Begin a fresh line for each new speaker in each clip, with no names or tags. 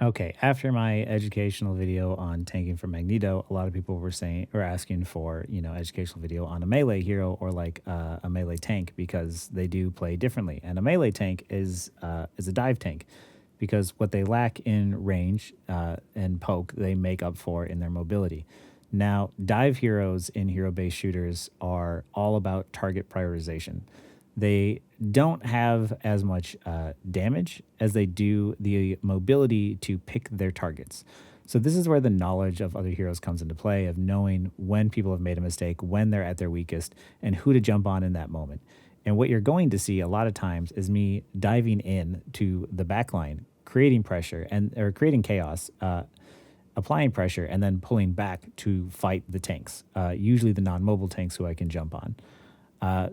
Okay, after my educational video on tanking for Magneto, a lot of people were saying or asking for, educational video on a melee hero or like a melee tank because they do play differently. And a melee tank is a dive tank because what they lack in range and poke, they make up for in their mobility. Now, dive heroes in hero-based shooters are all about target prioritization. They don't have as much damage as they do the mobility to pick their targets. So this is where the knowledge of other heroes comes into play of knowing when people have made a mistake, when they're at their weakest, and who to jump on in that moment. And what you're going to see a lot of times is me diving in to the back line, creating pressure and or creating chaos, applying pressure, and then pulling back to fight the tanks, usually the non-mobile tanks who I can jump on.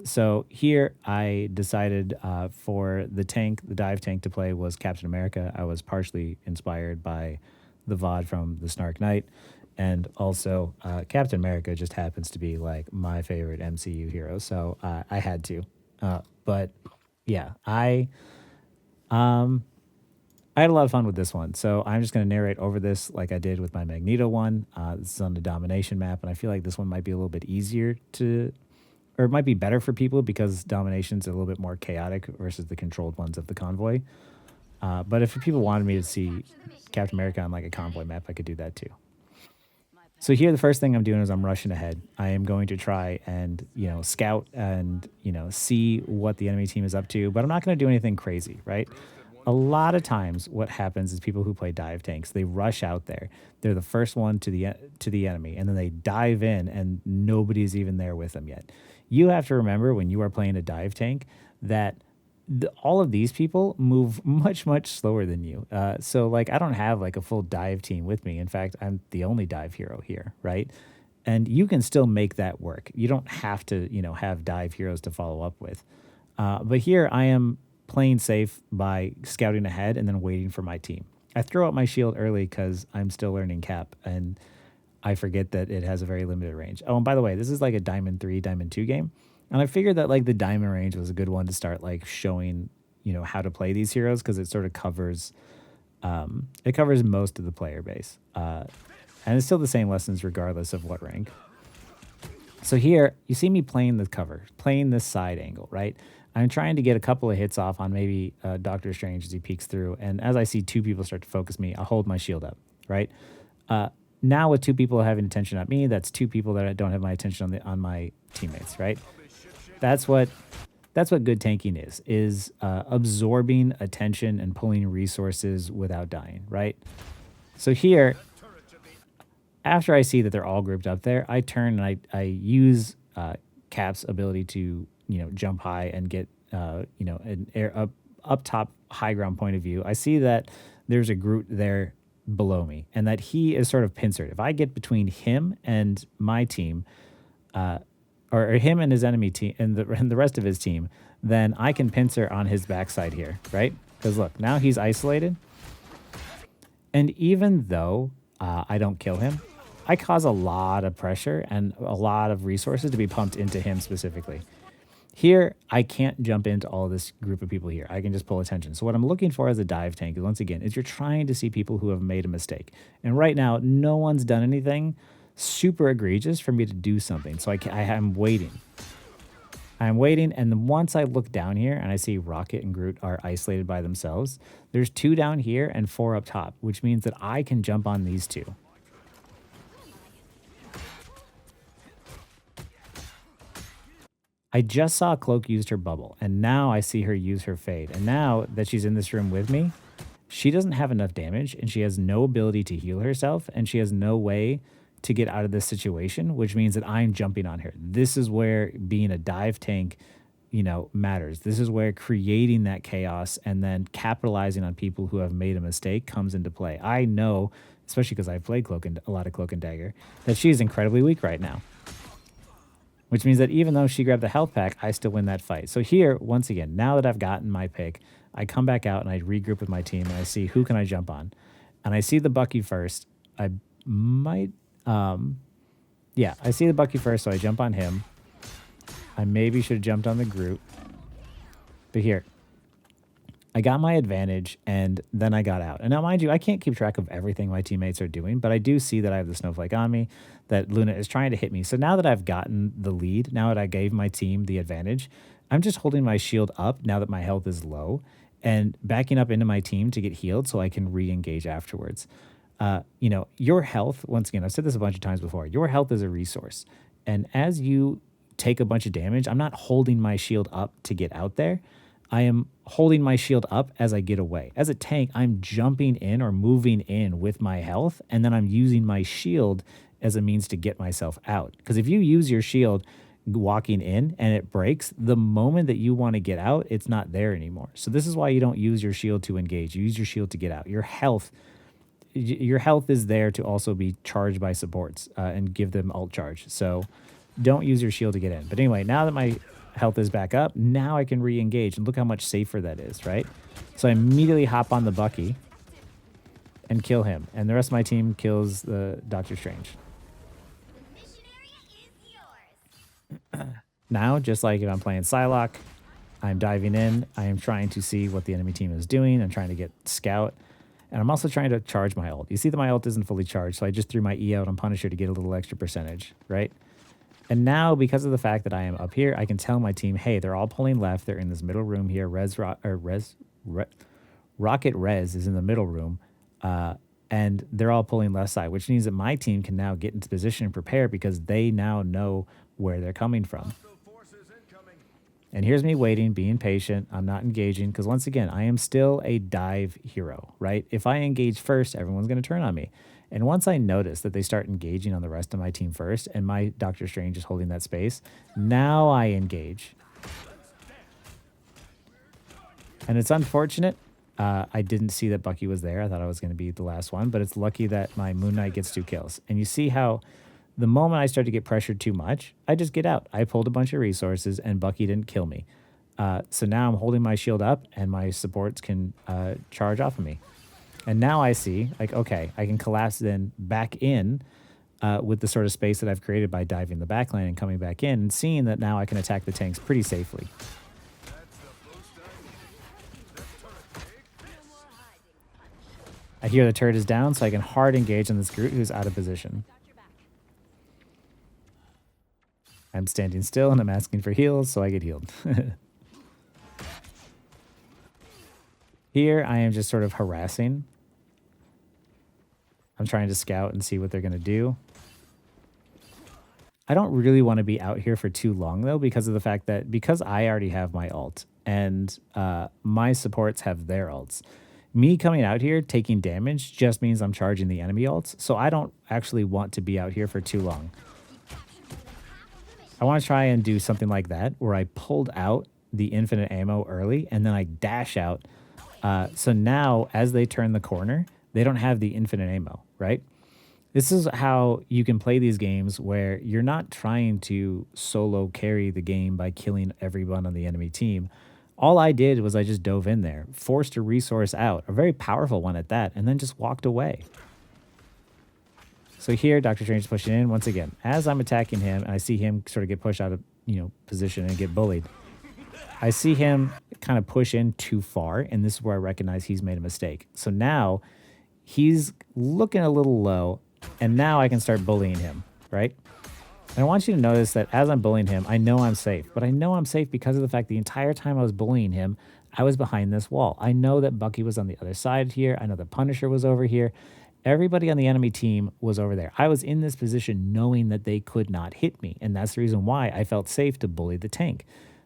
So here I decided for the tank, the dive tank to play was Captain America. I was partially inspired by the VOD from the Snark Knight. And also, Captain America just happens to be like my favorite MCU hero. So I had to. But yeah, um, I had a lot of fun with this one. So I'm just going to narrate over this like I did with my Magneto one. This is on the domination map. And I feel like this one might be a little bit easier to or it might be better for people because domination's a little bit more chaotic versus the controlled ones of the convoy. But if people wanted me to see Captain America on like a convoy map, I could do that too. So here, the first thing I'm doing is I'm rushing ahead. I am going to try and scout and see what the enemy team is up to, but I'm not going to do anything crazy, right? A lot of times, what happens is people who play dive tanks they rush out there. They're the first one to the enemy, and then they dive in, and nobody's even there with them yet. You have to remember when you are playing a dive tank that all of these people move much slower than you. So like I don't have like a full dive team with me. In fact, I'm the only dive hero here, right? And you can still make that work. You don't have to have dive heroes to follow up with. But here I am playing safe by scouting ahead and then waiting for my team. I throw out my shield early because I'm still learning cap and I forget that it has a very limited range. Oh, and by the way, this is like a Diamond 3, Diamond 2 game. And I figured that like the Diamond range was a good one to start like showing, how to play these heroes because it sort of covers it covers most of the player base. And it's still the same lessons regardless of what rank. So here, you see me playing the cover, playing this side angle, right? I'm trying to get a couple of hits off on maybe Doctor Strange as he peeks through. And as I see two people start to focus me, I'll hold my shield up, right? Now with two people having attention on me, that's two people that don't have my attention on my teammates, right? That's what good tanking is absorbing attention and pulling resources without dying, right? So here, after I see that they're all grouped up there, I turn and I use Cap's ability to jump high and get an air up top high ground point of view. I see that there's a Groot there below me, and that he is sort of pincered. If I get between him and my team, or him and his enemy team, and the rest of his team, then I can pincer on his backside here, right? Because look, now he's isolated, and even though I don't kill him, I cause a lot of pressure and a lot of resources to be pumped into him specifically. Here, I can't jump into all this group of people here. I can just pull attention. So what I'm looking for as a dive tank is, once again, is you're trying to see people who have made a mistake. And right now, no one's done anything super egregious for me to do something. So I am waiting. I'm waiting, and then once I look down here and I see Rocket and Groot are isolated by themselves, there's 2 down here and 4 up top, which means that I can jump on these 2. I just saw Cloak used her bubble, and now I see her use her fade. And now that she's in this room with me, she doesn't have enough damage, and she has no ability to heal herself, and she has no way to get out of this situation, which means that I'm jumping on her. This is where being a dive tank, matters. This is where creating that chaos and then capitalizing on people who have made a mistake comes into play. I know, especially because I've played a lot of Cloak and Dagger, that she's incredibly weak right now. Which means that even though she grabbed the health pack, I still win that fight. So here, once again, now that I've gotten my pick, I come back out and I regroup with my team and I see who can I jump on. And I see the Bucky first. I might, I see the Bucky first, so I jump on him. I maybe should have jumped on the Groot. But here, I got my advantage and then I got out. And now, mind you, I can't keep track of everything my teammates are doing, but I do see that I have the snowflake on me, that Luna is trying to hit me. So now that I've gotten the lead, now that I gave my team the advantage, I'm just holding my shield up now that my health is low and backing up into my team to get healed so I can re engage afterwards. Your health, once again, I've said this a bunch of times before, your health is a resource. And as you take a bunch of damage, I'm not holding my shield up to get out there. I am holding my shield up as I get away. As a tank, I'm jumping in or moving in with my health, and then I'm using my shield as a means to get myself out. Because if you use your shield walking in and it breaks, the moment that you want to get out, it's not there anymore. So this is why you don't use your shield to engage. You use your shield to get out. Your health is there to also be charged by supports and give them ult charge. So don't use your shield to get in. But anyway, now that my health is back up, now I can re-engage. And look how much safer that is, right? So I immediately hop on the Bucky and kill him. And the rest of my team kills the Doctor Strange. Now, just like if I'm playing Psylocke, I'm diving in. I am trying to see what the enemy team is doing. I'm trying to get scout. And I'm also trying to charge my ult. You see that my ult isn't fully charged, so I just threw my E out on Punisher to get a little extra percentage, right? And now, because of the fact that I am up here, I can tell my team, hey, they're all pulling left. They're in this middle room here. Rocket Res is in the middle room, and they're all pulling left side, which means that my team can now get into position and prepare because they now know where they're coming from. And here's me waiting, being patient. I'm not engaging because, once again, I am still a dive hero, right? If I engage first, everyone's going to turn on me. And once I notice that they start engaging on the rest of my team first and my Doctor Strange is holding that space, now I engage. And it's unfortunate. I didn't see that Bucky was there. I thought I was going to be the last one, but it's lucky that my Moon Knight gets 2 kills. And you see how the moment I start to get pressured too much, I just get out. I pulled a bunch of resources and Bucky didn't kill me. So now I'm holding my shield up and my supports can charge off of me. And now I see, like, okay, I can collapse then back in with the sort of space that I've created by diving the backline and coming back in and seeing that now I can attack the tanks pretty safely. I hear the turret is down, so I can hard engage on this Groot who's out of position. I'm standing still and I'm asking for heals, so I get healed. Here, I am just sort of harassing. I'm trying to scout and see what they're going to do. I don't really want to be out here for too long, though, because of the fact that because I already have my ult and my supports have their ults, me coming out here taking damage just means I'm charging the enemy ults. So I don't actually want to be out here for too long. I want to try and do something like that where I pulled out the infinite ammo early and then I dash out. So now as they turn the corner, they don't have the infinite ammo, right? This is how you can play these games where you're not trying to solo carry the game by killing everyone on the enemy team. All I did was I just dove in there, forced a resource out, a very powerful one at that, and then just walked away. So here, Doctor Strange is pushing in once again. As I'm attacking him, and I see him sort of get pushed out of position and get bullied, I see him kind of push in too far, and this is where I recognize he's made a mistake. So now he's looking a little low, and now I can start bullying him, right? And I want you to notice that as I'm bullying him, I know I'm safe. But I know I'm safe because of the fact the entire time I was bullying him, I was behind this wall. I know that Bucky was on the other side here. I know that Punisher was over here. Everybody on the enemy team was over there. I was in this position knowing that they could not hit me. And that's the reason why I felt safe to bully the tank.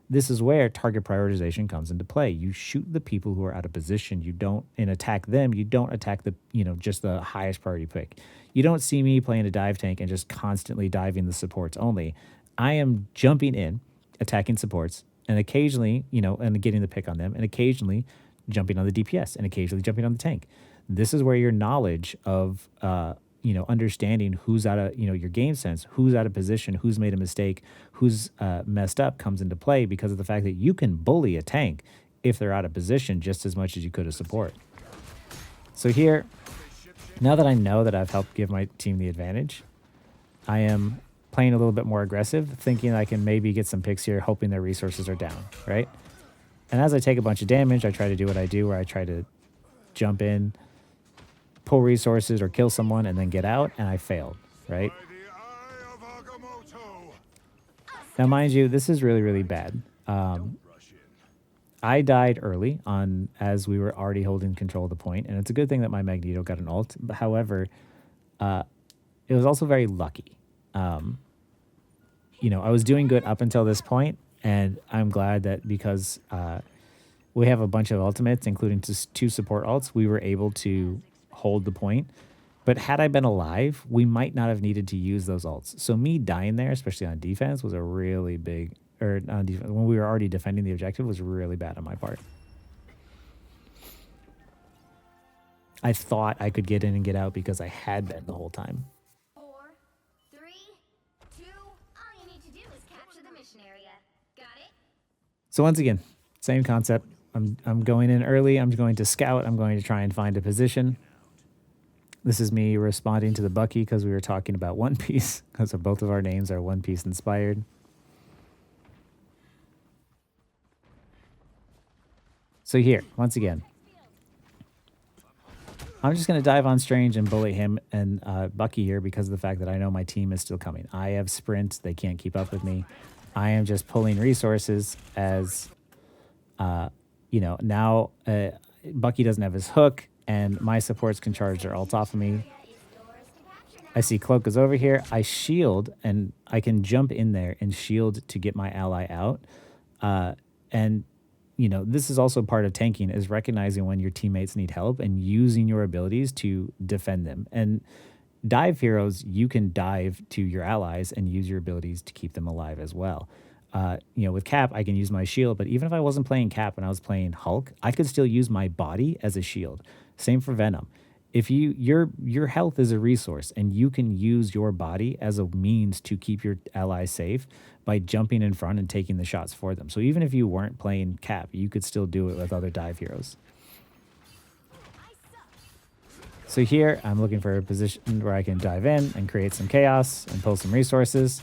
This is where target prioritization comes into play. You shoot the people who are out of position. You don't and attack them. You don't attack the, just the highest priority pick. You don't see me playing a dive tank and just constantly diving the supports only. I am jumping in, attacking supports, and occasionally, and getting the pick on them, and occasionally jumping on the DPS, and occasionally jumping on the tank. This is where your knowledge of, understanding who's out of, your game sense, who's out of position, who's made a mistake, who's messed up comes into play because of the fact that you can bully a tank if they're out of position just as much as you could a support. So here, now that I know that I've helped give my team the advantage, I am playing a little bit more aggressive, thinking I can maybe get some picks here, hoping their resources are down, right? And as I take a bunch of damage, I try to do what I do, where I try to jump in, pull resources, or kill someone, and then get out, and I failed, right?
By the eye of Agamotto.
Now, mind you, this is really, really bad.
Don't rush in.
I died early on as we were already holding control of the point, and it's a good thing that my Magneto got an ult. But however, it was also very lucky. I was doing good up until this point, and I'm glad that because we have a bunch of ultimates, including just two support ults, we were able to hold the point. But had I been alive, we might not have needed to use those ults. So me dying there, especially on defense, was a really big, or on defense, when we were already defending the objective, was really bad on my part. I thought I could get in and get out because I had been the whole time.
4, 3, 2. All you need to do is capture the mission area. Got it?
So once again, same concept. I'm going in early. I'm going to scout. I'm going to try and find a position. This is me responding to the Bucky because we were talking about One Piece, because both of our names are One Piece inspired. So here, once again, I'm just going to dive on Strange and bully him and Bucky here because of the fact that I know my team is still coming. I have sprint. They can't keep up with me. I am just pulling resources as, now Bucky doesn't have his hook, and my supports can charge their ult off of me. I see Cloak is over here. I shield, and I can jump in there and shield to get my ally out. This is also part of tanking, is recognizing when your teammates need help and using your abilities to defend them. And dive heroes, you can dive to your allies and use your abilities to keep them alive as well. With Cap, I can use my shield, but even if I wasn't playing Cap and I was playing Hulk, I could still use my body as a shield. Same for Venom. If your health is a resource, and you can use your body as a means to keep your allies safe by jumping in front and taking the shots for them. So even if you weren't playing Cap, you could still do it with other dive heroes. So here, I'm looking for a position where I can dive in and create some chaos and pull some resources.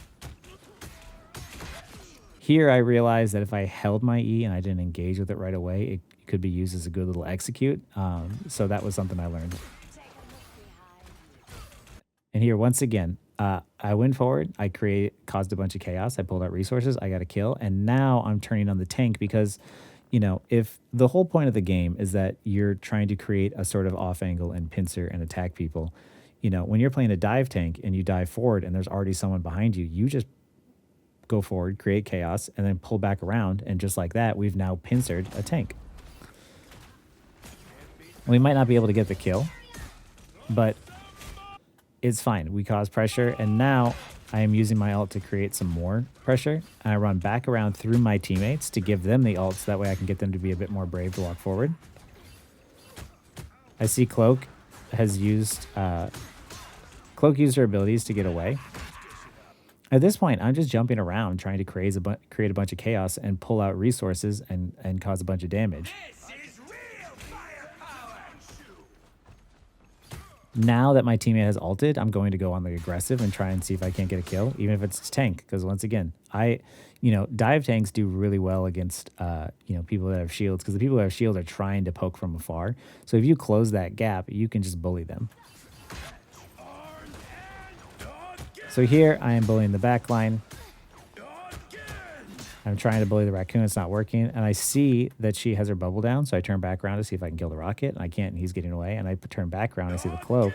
Here, I realized that if I held my E and I didn't engage with it right away, it could be used as a good little execute. So that was something I learned. And here, once again, I went forward. I caused a bunch of chaos. I pulled out resources. I got a kill. And now I'm turning on the tank because, if the whole point of the game is that you're trying to create a sort of off angle and pincer and attack people, when you're playing a dive tank and you dive forward and there's already someone behind you, you just go forward, create chaos, and then pull back around. And just like that, we've now pincered a tank. We might not be able to get the kill, but it's fine. We cause pressure, and now I am using my ult to create some more pressure. And I run back around through my teammates to give them the ults. So that way I can get them to be a bit more brave to walk forward. I see Cloak has used... Cloak used her abilities to get away. At this point, I'm just jumping around trying to create a bunch of chaos and pull out resources and cause a bunch of damage. Now that my teammate has ulted, I'm going to go on the aggressive and try and see if I can't get a kill, even if it's tank. Because once again, dive tanks do really well against, people that have shields. Because the people that have shields are trying to poke from afar. So if you close that gap, you can just bully them. So here, I am bullying the back line. I'm trying to bully the raccoon. It's not working. And I see that she has her bubble down. So I turn back around to see if I can kill the rocket. And I can't. And he's getting away. And I turn back around and see the cloak.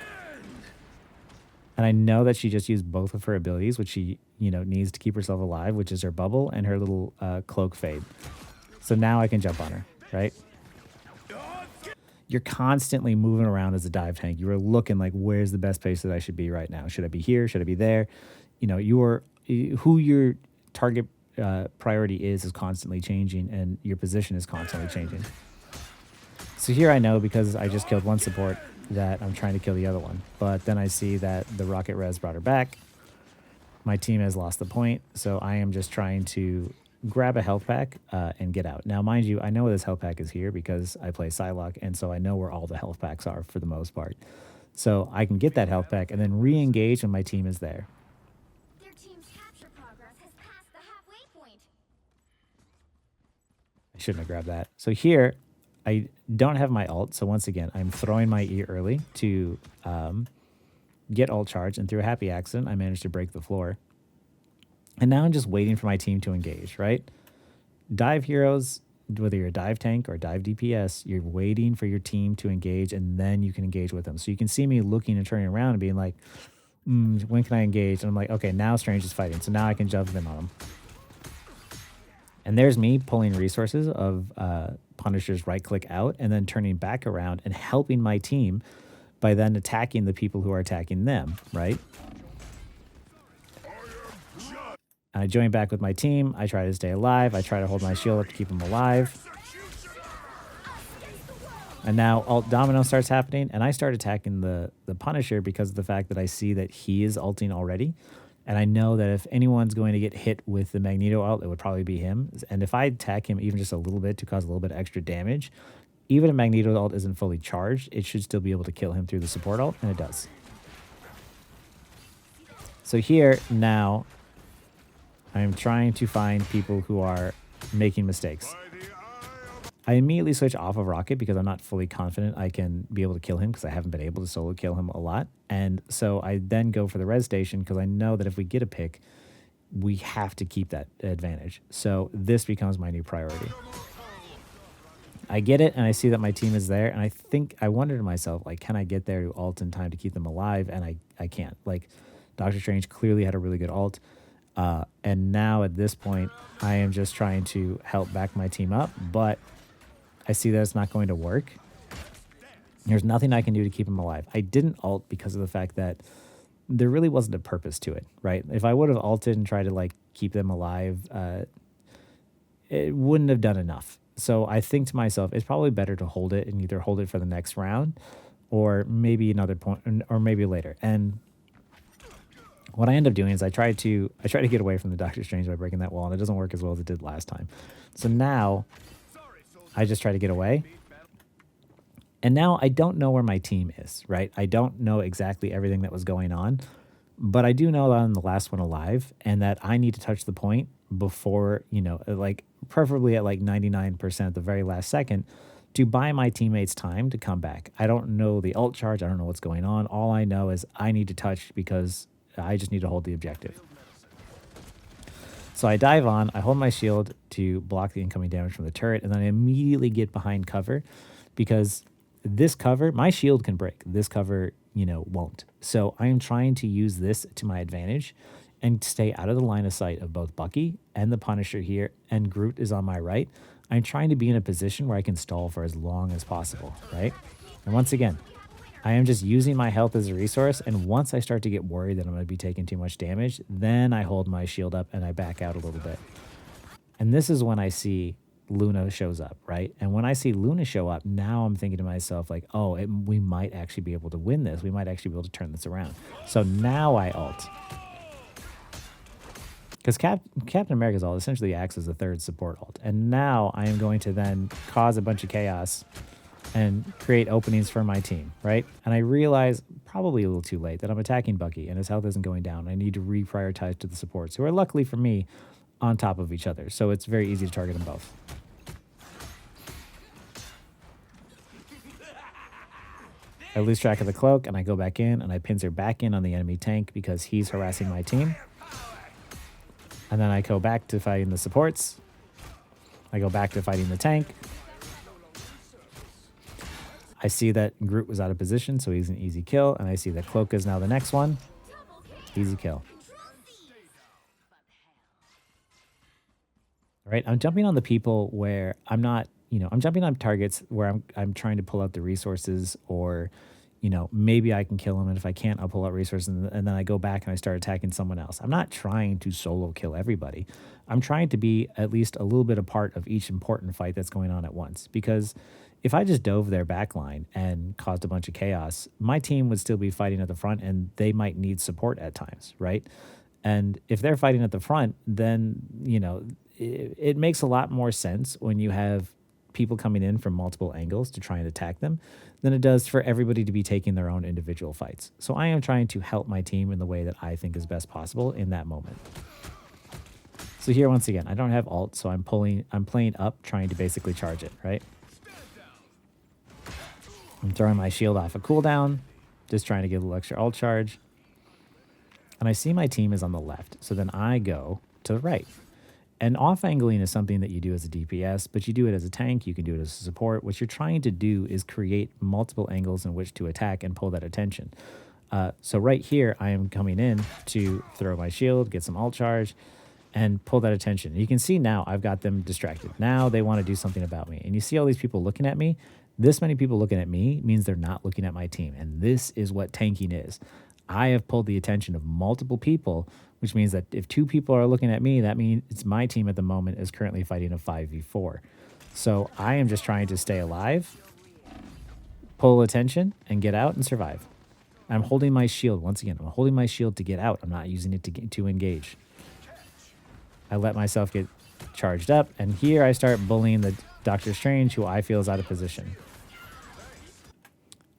And I know that she just used both of her abilities, which she, needs to keep herself alive, which is her bubble and her little cloak fade. So now I can jump on her, right? You're constantly moving around as a dive tank. You are looking like, where's the best place that I should be right now? Should I be here? Should I be there? Who your target priority is constantly changing, and your position is constantly changing. So here I know, because I just killed one support, that I'm trying to kill the other one. But then I see that the rocket res brought her back. My team has lost the point, so I am just trying to grab a health pack and get out. Now, mind you, I know this health pack is here because I play Psylocke, and so I know where all the health packs are for the most part. So I can get that health pack and then re-engage when my team is there. shouldn't have grabbed that. So here, I don't have my ult. So once again, I'm throwing my E early to get ult charge. And through a happy accident, I managed to break the floor. And now I'm just waiting for my team to engage, right? Dive heroes, whether you're a dive tank or dive DPS, you're waiting for your team to engage, and then you can engage with them. So you can see me looking and turning around and being like, when can I engage? And I'm like, okay, now Strange is fighting. So now I can jump in on him. And there's me pulling resources of Punisher's right click out and then turning back around and helping my team by then attacking the people who are attacking them, right? I join back with my team. I try to stay alive. I try to hold my shield up to keep them alive. And now alt domino starts happening, and I start attacking the Punisher because of the fact that I see that he is ulting already. And I know that if anyone's going to get hit with the Magneto ult, it would probably be him. And if I attack him even just a little bit to cause a little bit of extra damage, even if Magneto ult isn't fully charged, it should still be able to kill him through the support ult, and it does. So here, now, I'm trying to find people who are making mistakes. I immediately switch off of Rocket because I'm not fully confident I can be able to kill him because I haven't been able to solo kill him a lot. And so I then go for the res station because I know that if we get a pick, we have to keep that advantage. So this becomes my new priority. I get it, and I see that my team is there, and I wonder to myself, like, can I get there to ult in time to keep them alive? And I can't. Like, Doctor Strange clearly had a really good ult. And now at this point, I am just trying to help back my team up, but I see that it's not going to work. There's nothing I can do to keep him alive. I didn't ult because of the fact that there really wasn't a purpose to it, right? If I would have ulted and tried to like keep them alive, it wouldn't have done enough. So I think to myself, it's probably better to hold it and either hold it for the next round or maybe another point or maybe later. And what I end up doing is I try to get away from the Doctor Strange by breaking that wall, and it doesn't work as well as it did last time. So now I just try to get away. And now I don't know where my team is, right? I don't know exactly everything that was going on, but I do know that I'm the last one alive and that I need to touch the point before, like preferably at like 99% at the very last second to buy my teammates time to come back. I don't know the ult charge. I don't know what's going on. All I know is I need to touch because I just need to hold the objective. So I dive on, I hold my shield to block the incoming damage from the turret, and then I immediately get behind cover because this cover, my shield can break. This cover, won't. So I am trying to use this to my advantage and stay out of the line of sight of both Bucky and the Punisher here, and Groot is on my right. I'm trying to be in a position where I can stall for as long as possible, right? And once again, I am just using my health as a resource, and once I start to get worried that I'm going to be taking too much damage, then I hold my shield up and I back out a little bit. And this is when I see Luna shows up, right? And when I see Luna show up, now I'm thinking to myself like, oh, we might actually be able to win this. We might actually be able to turn this around. So now I ult. Because Captain America's ult essentially acts as a third support ult. And now I am going to then cause a bunch of chaos and create openings for my team, right? And I realize, probably a little too late, that I'm attacking Bucky and his health isn't going down. I need to reprioritize to the supports, who are luckily for me on top of each other. So it's very easy to target them both. I lose track of the cloak and I go back in and I pincer back in on the enemy tank because he's harassing my team. And then I go back to fighting the supports. I go back to fighting the tank. I see that Groot was out of position, so he's an easy kill. And I see that Cloak is now the next one. Easy kill. All right, I'm jumping on the people where I'm not, I'm jumping on targets where I'm trying to pull out the resources, or, maybe I can kill them. And if I can't, I'll pull out resources. And then I go back and I start attacking someone else. I'm not trying to solo kill everybody. I'm trying to be at least a little bit a part of each important fight that's going on at once. Because if I just dove their backline and caused a bunch of chaos, my team would still be fighting at the front and they might need support at times, right? And if they're fighting at the front, then, it makes a lot more sense when you have people coming in from multiple angles to try and attack them than it does for everybody to be taking their own individual fights. So I am trying to help my team in the way that I think is best possible in that moment. So here, once again, I don't have ult, so I'm playing up, trying to basically charge it, right? I'm throwing my shield off a cooldown, just trying to get a little extra ult charge. And I see my team is on the left, so then I go to the right. And off-angling is something that you do as a DPS, but you do it as a tank, you can do it as a support. What you're trying to do is create multiple angles in which to attack and pull that attention. So right here, I am coming in to throw my shield, get some ult charge, and pull that attention. You can see now I've got them distracted. Now they want to do something about me. And you see all these people looking at me. This many people looking at me means they're not looking at my team. And this is what tanking is. I have pulled the attention of multiple people, which means that if 2 people are looking at me, that means it's my team at the moment is currently fighting a 5v4. So I am just trying to stay alive, pull attention, and get out and survive. I'm holding my shield. Once again, I'm holding my shield to get out. I'm not using it to engage. I let myself get charged up, and here I start bullying the Doctor Strange, who I feel is out of position.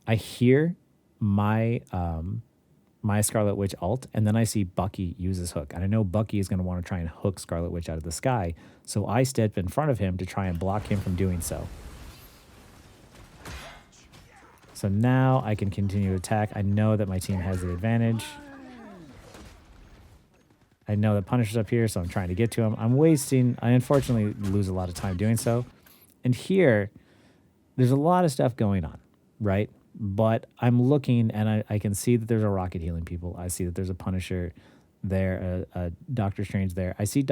I hear my my Scarlet Witch ult, and then I see Bucky use his hook. And I know Bucky is going to want to try and hook Scarlet Witch out of the sky, so I step in front of him to try and block him from doing so. So now I can continue to attack. I know that my team has the advantage. I know that Punisher's up here, so I'm trying to get to him. I unfortunately lose a lot of time doing so. And here, there's a lot of stuff going on, right? But I'm looking, and I can see that there's a Rocket healing people. I see that there's a Punisher there, a Doctor Strange there. I see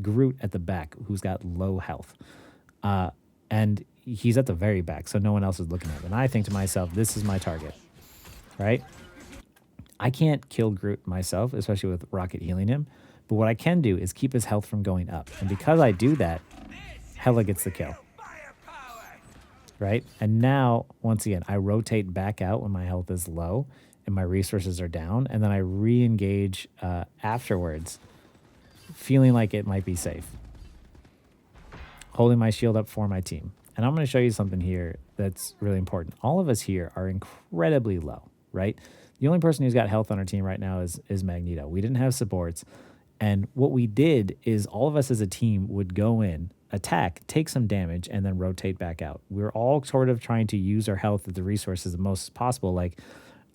Groot at the back, who's got low health. And he's at the very back, so no one else is looking at him. And I think to myself, this is my target, right? I can't kill Groot myself, especially with Rocket healing him. But what I can do is keep his health from going up. And because I do that, Hela gets the kill. Right? And now, once again, I rotate back out when my health is low and my resources are down. And then I re-engage afterwards, feeling like it might be safe. Holding my shield up for my team. And I'm going to show you something here that's really important. All of us here are incredibly low, right? The only person who's got health on our team right now is Magneto. We didn't have supports. And what we did is all of us as a team would go in, attack, take some damage, and then rotate back out. We're all sort of trying to use our health as the resources the most possible. Like,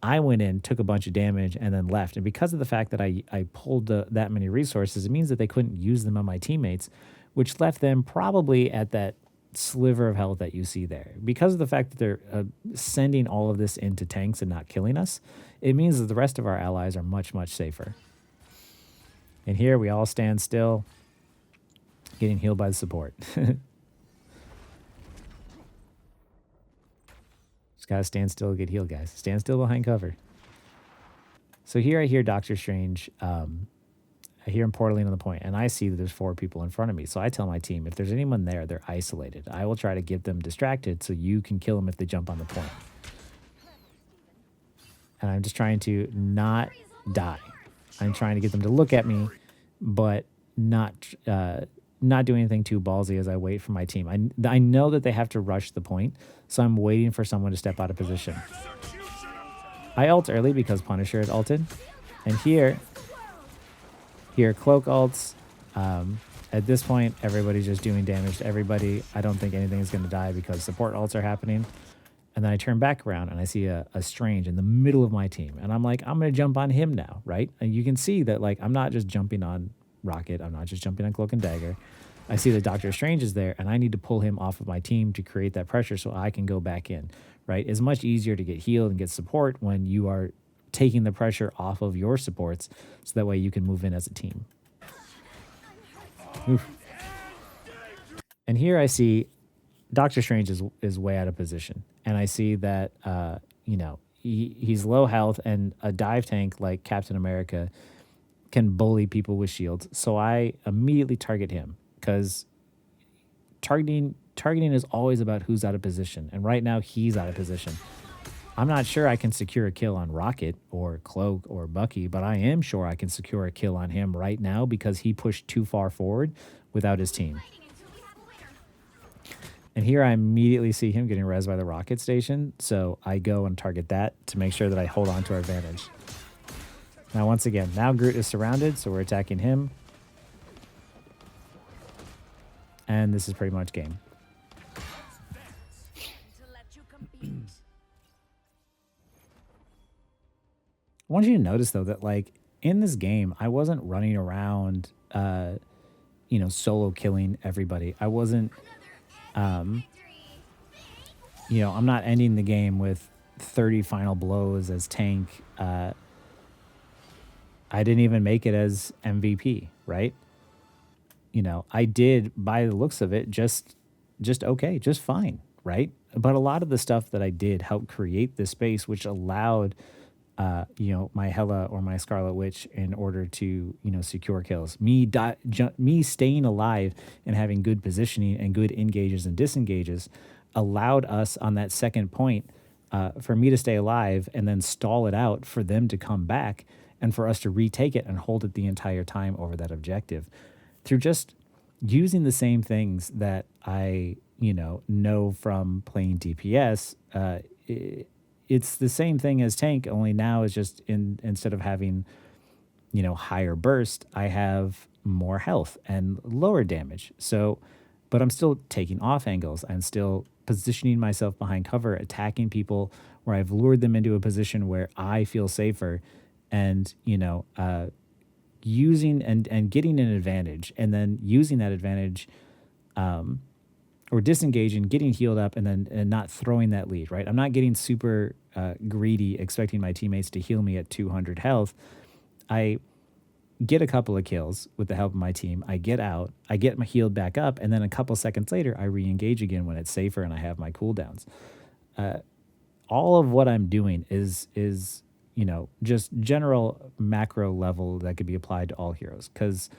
I went in, took a bunch of damage, and then left. And because of the fact that I pulled that many resources, it means that they couldn't use them on my teammates, which left them probably at that sliver of health that you see there. Because of the fact that they're sending all of this into tanks and not killing us, it means that the rest of our allies are much, much safer. And here we all stand still, getting healed by the support. Just gotta stand still, get healed, guys. Stand still behind cover. So here I hear Doctor Strange. I hear him portaling on the point, and I see that there's 4 people in front of me. So I tell my team, if there's anyone there, they're isolated. I will try to get them distracted so you can kill them if they jump on the point. And I'm just trying to not die. I'm trying to get them to look at me, but not do anything too ballsy as I wait for my team. I know that they have to rush the point, so I'm waiting for someone to step out of position. I ult early because Punisher had ulted. And here Cloak ults. At this point, everybody's just doing damage to everybody. I don't think anything is going to die because support ults are happening. And then I turn back around and I see a Strange in the middle of my team. And I'm like, I'm going to jump on him now, right? And you can see that, like, I'm not just jumping on Rocket. I'm not just jumping on Cloak and Dagger. I see that Doctor Strange is there, and I need to pull him off of my team to create that pressure so I can go back in, right? It's much easier to get healed and get support when you are taking the pressure off of your supports so that way you can move in as a team. Oof. And here I see Doctor Strange is way out of position. And I see that, he's low health, and a dive tank like Captain America can bully people with shields. So I immediately target him because targeting is always about who's out of position. And right now he's out of position. I'm not sure I can secure a kill on Rocket or Cloak or Bucky, but I am sure I can secure a kill on him right now because he pushed too far forward without his team. And here I immediately see him getting rezzed by the rocket station, so I go and target that to make sure that I hold on to our advantage. Now, once again, now Groot is surrounded, so we're attacking him. and this is pretty much game.
To let you compete.
I want you to notice though that like in this game, I wasn't running around, solo killing everybody. I wasn't, um, I'm not ending the game with 30 final blows as tank. I didn't even make it as MVP, right? I did by the looks of it just okay, just fine, right? But a lot of the stuff that I did helped create this space, which allowed my Hela or my Scarlet Witch in order to, secure kills. Me staying alive and having good positioning and good engages and disengages allowed us on that second point for me to stay alive and then stall it out for them to come back and for us to retake it and hold it the entire time over that objective through just using the same things that I, know from playing DPS. It's the same thing as tank, only now is just instead of having, higher burst, I have more health and lower damage. So, but I'm still taking off angles. I'm still positioning myself behind cover, attacking people where I've lured them into a position where I feel safer and, using and getting an advantage and then using that advantage, or disengaging, getting healed up, and not throwing that lead, right? I'm not getting super greedy, expecting my teammates to heal me at 200 health. I get a couple of kills with the help of my team. I get out, I get my healed back up, and then a couple seconds later, I re-engage again when it's safer and I have my cooldowns. All of what I'm doing is just general macro level that could be applied to all heroes, because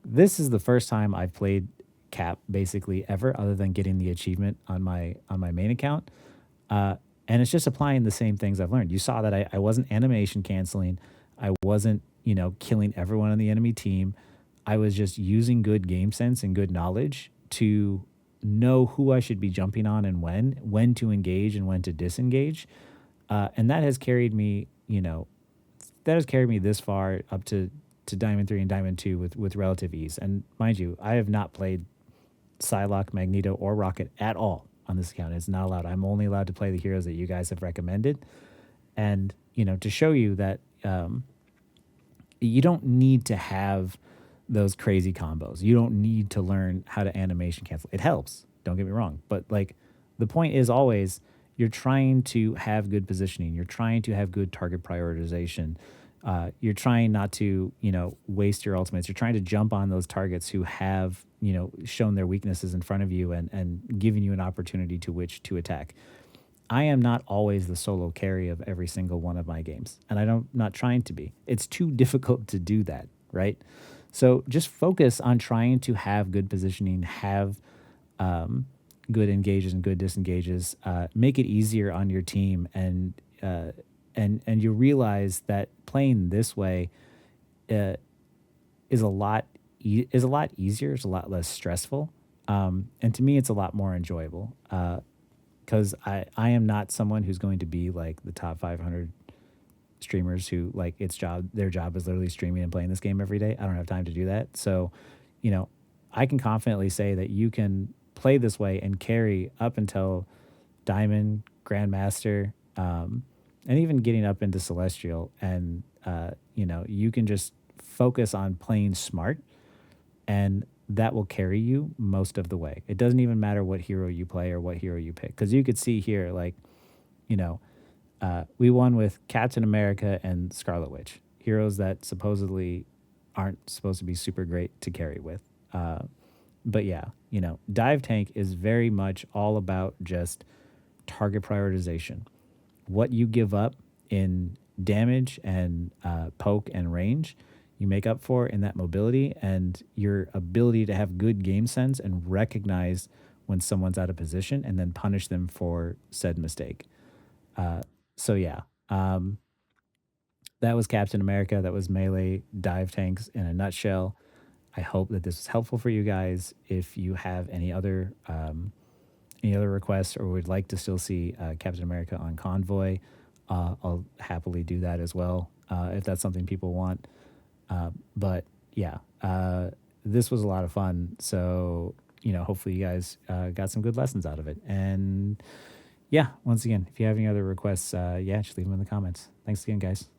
this is the first time I've played Cap basically ever, other than getting the achievement on my main account, and it's just applying the same things I've learned. You saw that I wasn't animation canceling, I wasn't killing everyone on the enemy team. I was just using good game sense and good knowledge to know who I should be jumping on and when to engage and when to disengage, and that has carried me this far up to Diamond 3 and Diamond 2 with relative ease. And mind you, I have not played Psylocke, Magneto, or Rocket at all on this account. It's not allowed. I'm only allowed to play the heroes that you guys have recommended. And, to show you that you don't need to have those crazy combos. You don't need to learn how to animation cancel. It helps, don't get me wrong. But like the point is always you're trying to have good positioning. You're trying to have good target prioritization. You're trying not to, waste your ultimates. You're trying to jump on those targets who have, shown their weaknesses in front of you and giving you an opportunity to which to attack. I am not always the solo carry of every single one of my games, and I'm not trying to be. It's too difficult to do that, right? So just focus on trying to have good positioning, have good engages and good disengages. Make it easier on your team, and you realize that playing this way is a lot easier. It's a lot less stressful, and to me, it's a lot more enjoyable. Because I am not someone who's going to be like the top 500 streamers who like their job is literally streaming and playing this game every day. I don't have time to do that. So, I can confidently say that you can play this way and carry up until Diamond, Grandmaster, and even getting up into Celestial. And, you can just focus on playing smart, and that will carry you most of the way. It doesn't even matter what hero you play or what hero you pick. Because you could see here, like, we won with Captain America and Scarlet Witch, heroes that supposedly aren't supposed to be super great to carry with. But yeah, dive tank is very much all about just target prioritization. What you give up in damage and poke and range, you make up for in that mobility and your ability to have good game sense and recognize when someone's out of position and then punish them for said mistake. So yeah, that was Captain America. That was melee dive tanks in a nutshell. I hope that this was helpful for you guys. If you have any other requests or would like to still see Captain America on Convoy, I'll happily do that as well if that's something people want. But yeah, this was a lot of fun. So hopefully you guys got some good lessons out of it. And yeah, once again, if you have any other requests, yeah, just leave them in the comments. Thanks again, guys.